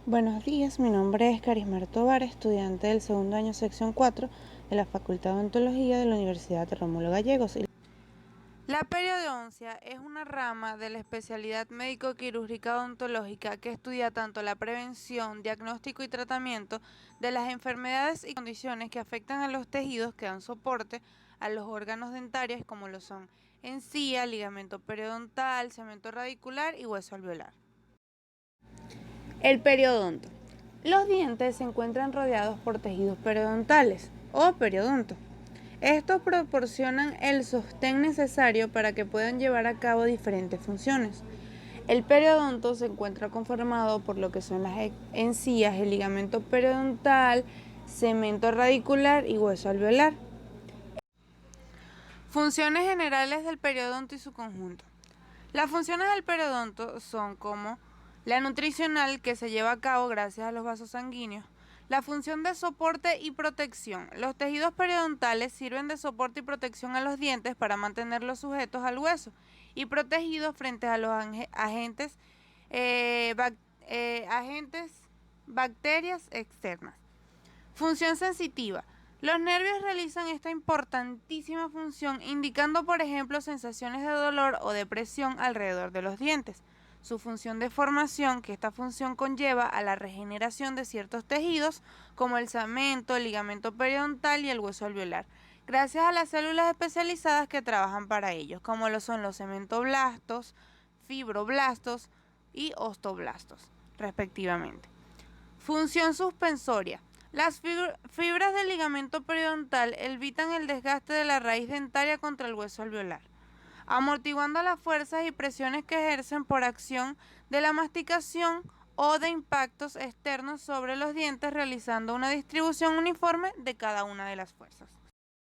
Buenos días, mi nombre es Carismar Tovar, estudiante del segundo año sección 4 de la Facultad de Odontología de la Universidad Rómulo Gallegos. La periodoncia es una rama de la especialidad médico-quirúrgica odontológica que estudia tanto la prevención, diagnóstico y tratamiento de las enfermedades y condiciones que afectan a los tejidos que dan soporte a los órganos dentarios como lo son encía, ligamento periodontal, cemento radicular y hueso alveolar. El periodonto. Los dientes se encuentran rodeados por tejidos periodontales o periodonto. Estos proporcionan el sostén necesario para que puedan llevar a cabo diferentes funciones. El periodonto se encuentra conformado por lo que son las encías, el ligamento periodontal, cemento radicular y hueso alveolar. Funciones generales del periodonto y su conjunto. Las funciones del periodonto son como la nutricional, que se lleva a cabo gracias a los vasos sanguíneos, la función de soporte y protección. Los tejidos periodontales sirven de soporte y protección a los dientes para mantenerlos sujetos al hueso y protegidos frente a los agentes bacterias externas. Función sensitiva. Los nervios realizan esta importantísima función indicando, por ejemplo, sensaciones de dolor o de presión alrededor de los dientes. Su función de formación, que esta función conlleva a la regeneración de ciertos tejidos, como el cemento, el ligamento periodontal y el hueso alveolar, gracias a las células especializadas que trabajan para ellos, como lo son los cementoblastos, fibroblastos y osteoblastos, respectivamente. Función suspensoria. Las fibras del ligamento periodontal evitan el desgaste de la raíz dentaria contra el hueso alveolar, amortiguando las fuerzas y presiones que ejercen por acción de la masticación o de impactos externos sobre los dientes, realizando una distribución uniforme de cada una de las fuerzas.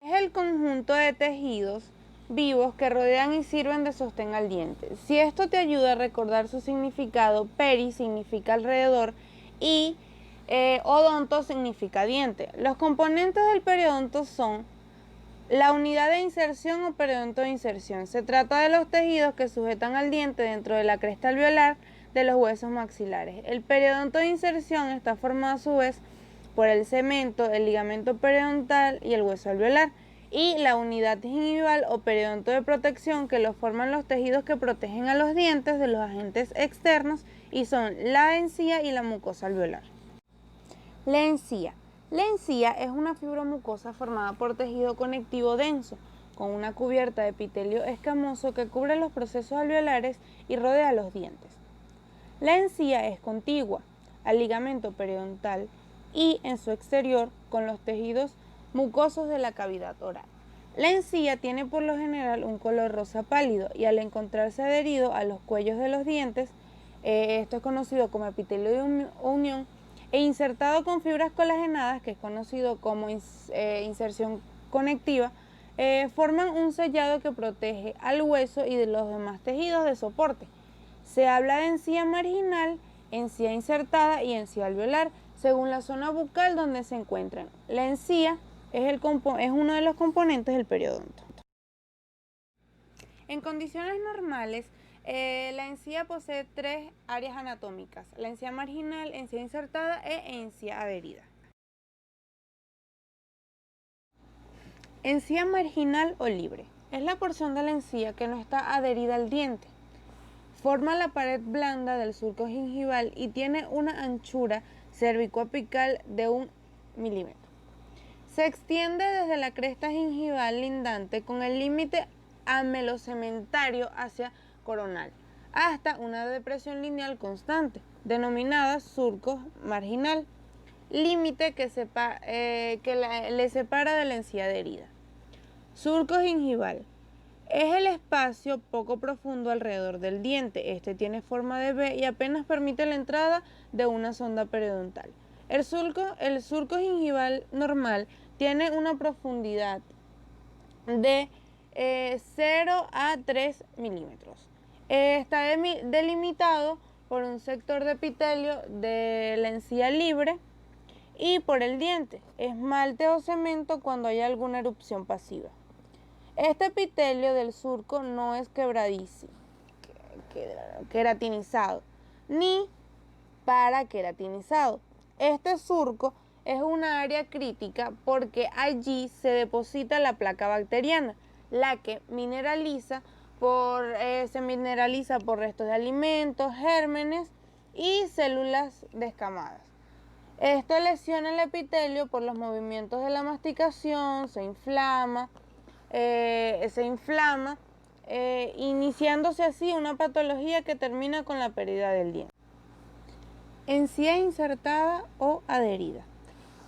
Es el conjunto de tejidos vivos que rodean y sirven de sostén al diente. Si esto te ayuda a recordar su significado, peri significa alrededor y odonto significa diente. Los componentes del periodonto son la unidad de inserción o periodonto de inserción. Se trata de los tejidos que sujetan al diente dentro de la cresta alveolar de los huesos maxilares. El periodonto de inserción está formado a su vez por el cemento, el ligamento periodontal y el hueso alveolar, y la unidad gingival o periodonto de protección, que lo forman los tejidos que protegen a los dientes de los agentes externos y son la encía y la mucosa alveolar. La encía. La encía es una fibromucosa formada por tejido conectivo denso, con una cubierta de epitelio escamoso que cubre los procesos alveolares y rodea los dientes. La encía es contigua al ligamento periodontal y en su exterior con los tejidos mucosos de la cavidad oral. La encía tiene por lo general un color rosa pálido y al encontrarse adherido a los cuellos de los dientes, esto es conocido como epitelio de unión, e insertado con fibras colagenadas, que es conocido como inserción conectiva, forman un sellado que protege al hueso y de los demás tejidos de soporte. Se habla de encía marginal, encía insertada y encía alveolar, según la zona bucal donde se encuentran. La encía es uno de los componentes del periodonto. En condiciones normales, la encía posee tres áreas anatómicas: la encía marginal, encía insertada e encía adherida. Encía marginal o libre. Es la porción de la encía que no está adherida al diente. Forma la pared blanda del surco gingival y tiene una anchura cervicoapical de 1 milímetro. Se extiende desde la cresta gingival lindante con el límite amelocementario hacia coronal hasta una depresión lineal constante, denominada surco marginal, límite que le separa de la encía adherida. Surco gingival. Es el espacio poco profundo alrededor del diente. Este tiene forma de V y apenas permite la entrada de una sonda periodontal. El surco gingival normal tiene una profundidad de 0 a 3 milímetros. Está delimitado por un sector de epitelio de la encía libre y por el diente, esmalte o cemento cuando hay alguna erupción pasiva. Este epitelio del surco no es quebratinizado, ni paraqueratinizado. Este surco es una área crítica porque allí se deposita la placa bacteriana, la que se mineraliza por restos de alimentos, gérmenes y células descamadas. Esto lesiona el epitelio por los movimientos de la masticación, se inflama, iniciándose así una patología que termina con la pérdida del diente. Encía insertada o adherida.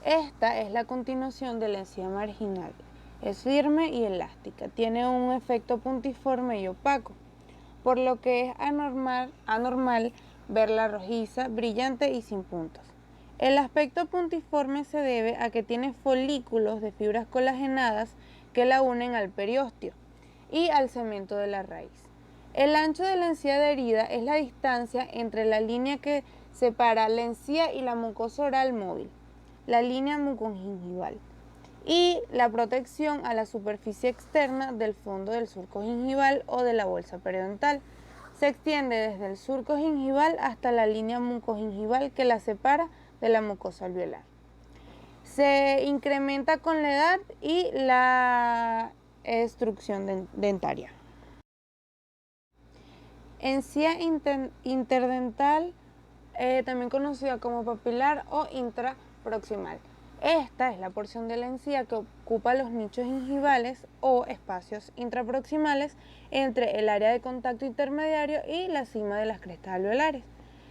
Esta es la continuación de la encía marginal. Es firme y elástica, tiene un efecto puntiforme y opaco, por lo que es anormal verla rojiza, brillante y sin puntos. El aspecto puntiforme se debe a que tiene folículos de fibras colagenadas que la unen al periósteo y al cemento de la raíz. El ancho de la encía adherida es la distancia entre la línea que separa la encía y la mucosa oral móvil, la línea mucogingival, y la protección a la superficie externa del fondo del surco gingival o de la bolsa periodontal. Se extiende desde el surco gingival hasta la línea mucogingival que la separa de la mucosa alveolar. Se incrementa con la edad y la extrusión dentaria. Encía interdental, también conocida como papilar o intraproximal. Esta es la porción de la encía que ocupa los nichos gingivales o espacios intraproximales entre el área de contacto intermediario y la cima de las crestas alveolares.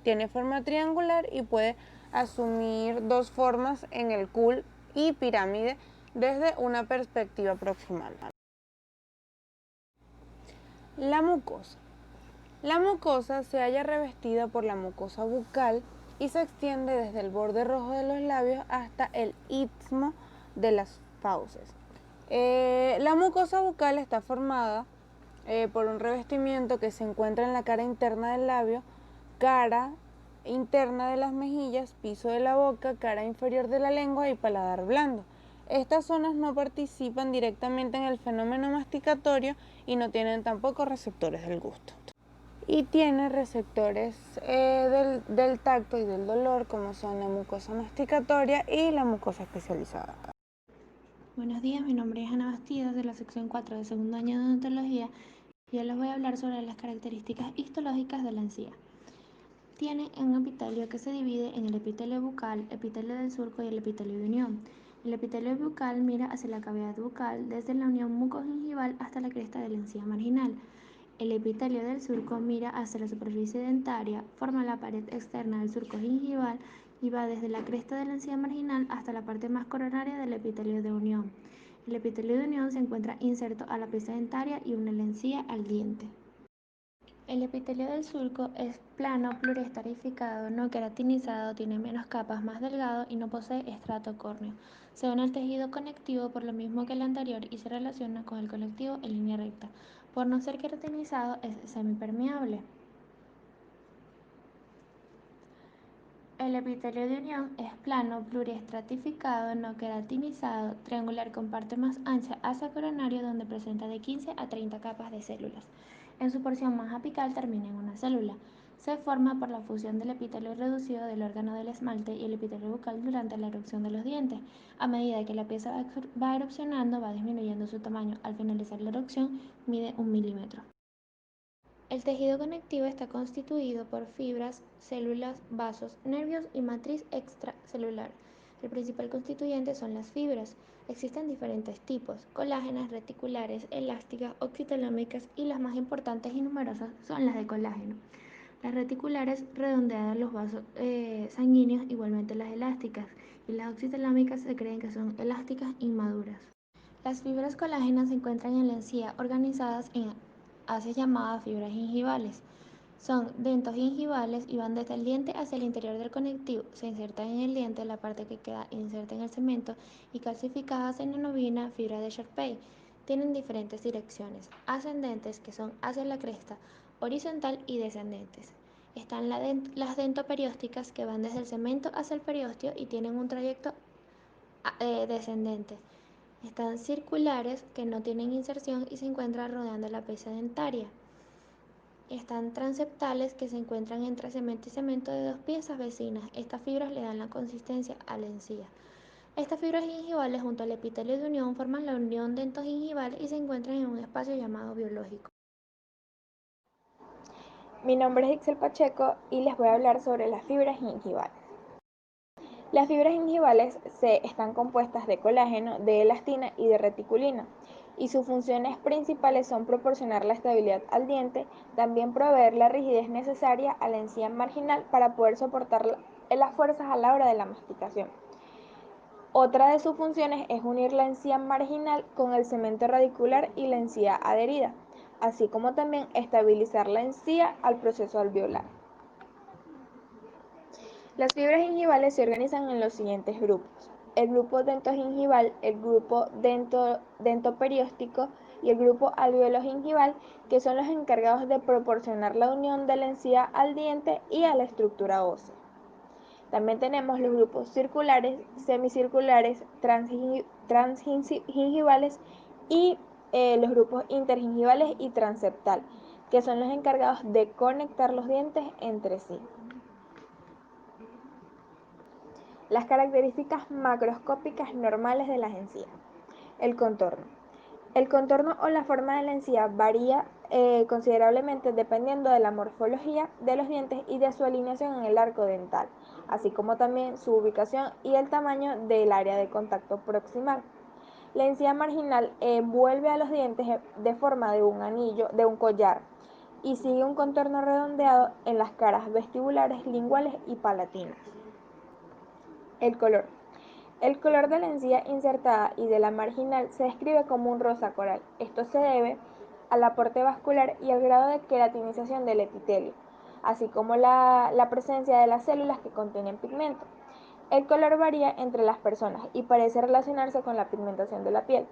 Tiene forma triangular y puede asumir dos formas en el cul y pirámide desde una perspectiva proximal. La mucosa. La mucosa se halla revestida por la mucosa bucal y se extiende desde el borde rojo de los labios hasta el istmo de las fauces. La mucosa bucal está formada por un revestimiento que se encuentra en la cara interna del labio, cara interna de las mejillas, piso de la boca, cara inferior de la lengua y paladar blando. Estas zonas no participan directamente en el fenómeno masticatorio y no tienen tampoco receptores del gusto. Y tiene receptores del tacto y del dolor, como son la mucosa masticatoria y la mucosa especializada. Buenos días, mi nombre es Ana Bastidas de la sección 4 de segundo año de odontología y hoy les voy a hablar sobre las características histológicas de la encía. Tiene un epitelio que se divide en el epitelio bucal, epitelio del surco y el epitelio de unión. El epitelio bucal mira hacia la cavidad bucal desde la unión mucogingival hasta la cresta de la encía marginal. El epitelio del surco mira hacia la superficie dentaria, forma la pared externa del surco gingival y va desde la cresta de la encía marginal hasta la parte más coronaria del epitelio de unión. El epitelio de unión se encuentra inserto a la pieza dentaria y une la encía al diente. El epitelio del surco es plano, pluriestratificado, no queratinizado, tiene menos capas, más delgado y no posee estrato córneo. Se une al tejido conectivo por lo mismo que el anterior y se relaciona con el conectivo en línea recta. Por no ser queratinizado es semipermeable. El epitelio de unión es plano, pluriestratificado, no queratinizado, triangular con parte más ancha hacia coronario donde presenta de 15 a 30 capas de células. En su porción más apical termina en una célula. Se forma por la fusión del epitelio reducido del órgano del esmalte y el epitelio bucal durante la erupción de los dientes. A medida que la pieza va erupcionando, va disminuyendo su tamaño. Al finalizar la erupción, mide 1 milímetro. El tejido conectivo está constituido por fibras, células, vasos, nervios y matriz extracelular. El principal constituyente son las fibras. Existen diferentes tipos: colágenas, reticulares, elásticas, oxitalámicas y las más importantes y numerosas son las de colágeno. Las reticulares redondeadas los vasos sanguíneos, igualmente las elásticas, y las oxitalámicas se creen que son elásticas inmaduras. Las fibras colágenas se encuentran en la encía organizadas en haces llamadas fibras gingivales. Son dentos gingivales y van desde el diente hacia el interior del conectivo. Se insertan en el diente, la parte que queda inserta en el cemento, y calcificadas se denomina fibra de Sharpey. Tienen diferentes direcciones: ascendentes, que son hacia la cresta, horizontal, y descendentes. Están las dentoperiósticas, que van desde el cemento hacia el periósteo y tienen un trayecto descendente. Están circulares, que no tienen inserción y se encuentran rodeando la pieza dentaria. Están transeptales, que se encuentran entre cemento y cemento de dos piezas vecinas. Estas fibras le dan la consistencia a la encía. Estas fibras gingivales junto al epitelio de unión forman la unión dentogingival y se encuentran en un espacio llamado biológico. Mi nombre es Ixel Pacheco y les voy a hablar sobre las fibras gingivales. Las fibras gingivales están compuestas de colágeno, de elastina y de reticulina, y sus funciones principales son proporcionar la estabilidad al diente, también proveer la rigidez necesaria a la encía marginal para poder soportar las fuerzas a la hora de la masticación. Otra de sus funciones es unir la encía marginal con el cemento radicular y la encía adherida, así como también estabilizar la encía al proceso alveolar. Las fibras gingivales se organizan en los siguientes grupos: el grupo dentogingival, el grupo dentoperióstico y el grupo alveolo-gingival, que son los encargados de proporcionar la unión de la encía al diente y a la estructura ósea. También tenemos los grupos circulares, semicirculares, transgingivales y los grupos intergingivales y transeptal, que son los encargados de conectar los dientes entre sí. Las características macroscópicas normales de las encías. El contorno. El contorno o la forma de la encía varía considerablemente dependiendo de la morfología de los dientes y de su alineación en el arco dental, así como también su ubicación y el tamaño del área de contacto proximal. La encía marginal envuelve a los dientes de forma de un anillo, de un collar, y sigue un contorno redondeado en las caras vestibulares, linguales y palatinas. El color. El color de la encía insertada y de la marginal se describe como un rosa coral. Esto se debe al aporte vascular y al grado de queratinización del epitelio, así como la presencia de las células que contienen pigmento. El color varía entre las personas y parece relacionarse con la pigmentación de la piel.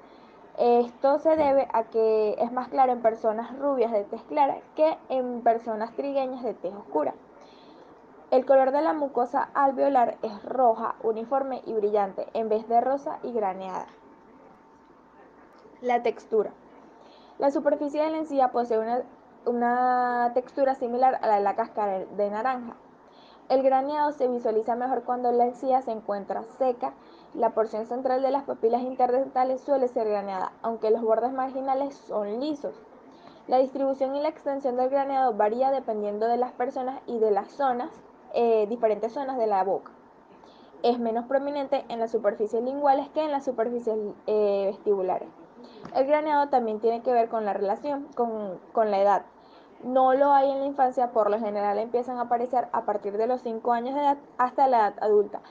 Esto se debe a que es más claro en personas rubias de tez clara que en personas trigueñas de tez oscura. El color de la mucosa alveolar es roja, uniforme y brillante, en vez de rosa y graneada. La textura. La superficie de la encía posee una textura similar a la de la cáscara de naranja. El graneado se visualiza mejor cuando la encía se encuentra seca. La porción central de las papilas interdentales suele ser graneada, aunque los bordes marginales son lisos. La distribución y la extensión del graneado varía dependiendo de las personas y de las zonas, diferentes zonas de la boca. Es menos prominente en las superficies linguales que en las superficies vestibulares. El graneado también tiene que ver con la relación con la edad. No lo hay en la infancia, por lo general empiezan a aparecer a partir de los 5 años de edad hasta la edad adulta,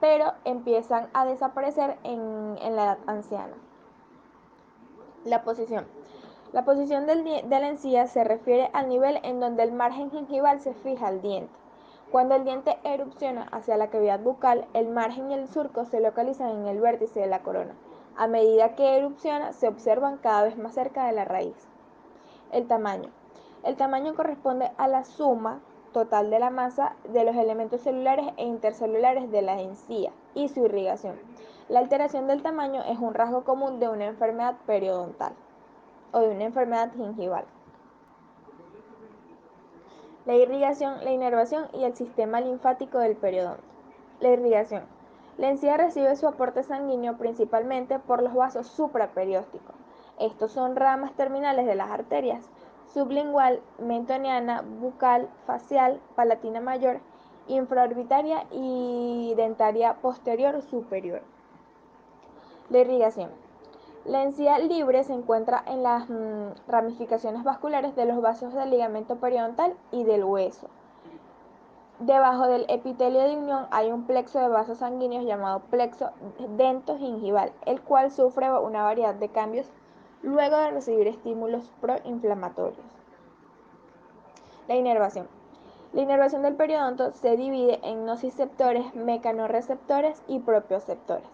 pero empiezan a desaparecer en la edad anciana. La posición. La posición de la encía se refiere al nivel en donde el margen gingival se fija al diente. Cuando el diente erupciona hacia la cavidad bucal, el margen y el surco se localizan en el vértice de la corona. A medida que erupciona, se observan cada vez más cerca de la raíz. El tamaño. El tamaño corresponde a la suma total de la masa de los elementos celulares e intercelulares de la encía y su irrigación. La alteración del tamaño es un rasgo común de una enfermedad periodontal o de una enfermedad gingival. La irrigación, la inervación y el sistema linfático del periodonto. La irrigación. La encía recibe su aporte sanguíneo principalmente por los vasos supraperiósticos. Estos son ramas terminales de las arterias sublingual, mentoniana, bucal, facial, palatina mayor, infraorbitaria y dentaria posterior superior. La irrigación. La encía libre se encuentra en las ramificaciones vasculares de los vasos del ligamento periodontal y del hueso. Debajo del epitelio de unión hay un plexo de vasos sanguíneos llamado plexo dentogingival, el cual sufre una variedad de cambios luego de recibir estímulos proinflamatorios. La inervación. La inervación del periodonto se divide en nociceptores, mecanorreceptores y propioceptores.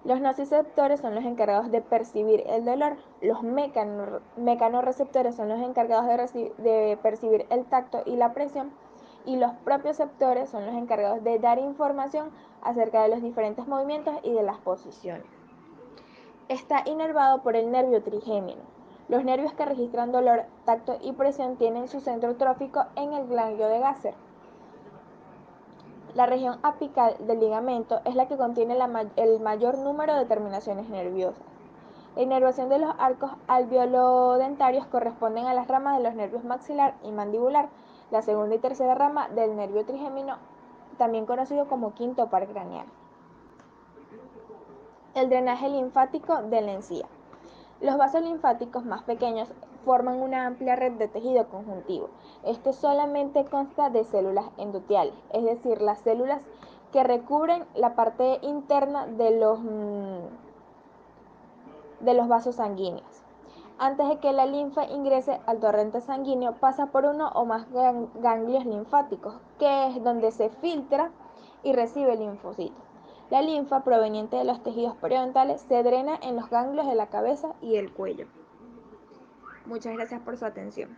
Los nociceptores son los encargados de percibir el dolor, los mecanorreceptores son los encargados de percibir el tacto y la presión, y los propioceptores son los encargados de dar información acerca de los diferentes movimientos y de las posiciones. Está inervado por el nervio trigémino. Los nervios que registran dolor, tacto y presión tienen su centro trófico en el ganglio de Gasser. La región apical del ligamento es la que contiene el mayor número de terminaciones nerviosas. La inervación de los arcos alveolo-dentarios corresponden a las ramas de los nervios maxilar y mandibular, la segunda y tercera rama del nervio trigémino, también conocido como quinto par craneal. El drenaje linfático de la encía. Los vasos linfáticos más pequeños forman una amplia red de tejido conjuntivo. Este solamente consta de células endoteliales, es decir, las células que recubren la parte interna de los vasos sanguíneos. Antes de que la linfa ingrese al torrente sanguíneo, pasa por uno o más ganglios linfáticos, que es donde se filtra y recibe linfocitos. La linfa proveniente de los tejidos periodontales se drena en los ganglios de la cabeza y el cuello. Muchas gracias por su atención.